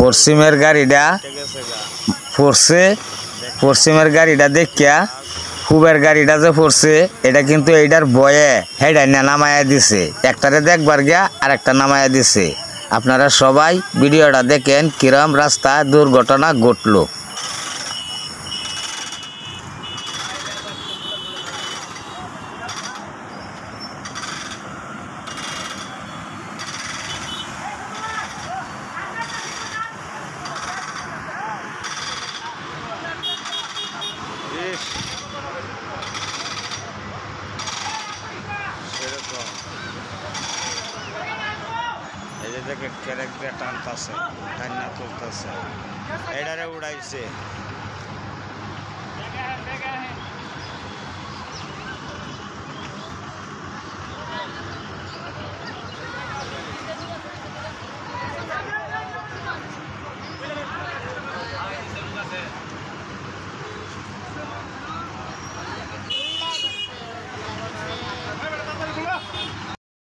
পশ্চিমের গাড়িটা পড়ছে, পশ্চিমের গাড়িটা দেখিয়া পূবের গাড়িটা যে পড়ছে এটা কিন্তু এইটার বয়ে হেডাই না নামায়া দিছে, একটারে দেখবার গিয়া আর একটা নামায়া দিছে। আপনারা সবাই ভিডিওটা দেখেন কিরম রাস্তায় দুর্ঘটনা ঘটলো। এই যে দেখে কেরেক দিয়ে টানতেছে, টান্না তুলতেছে, এটারে উড়াইছে।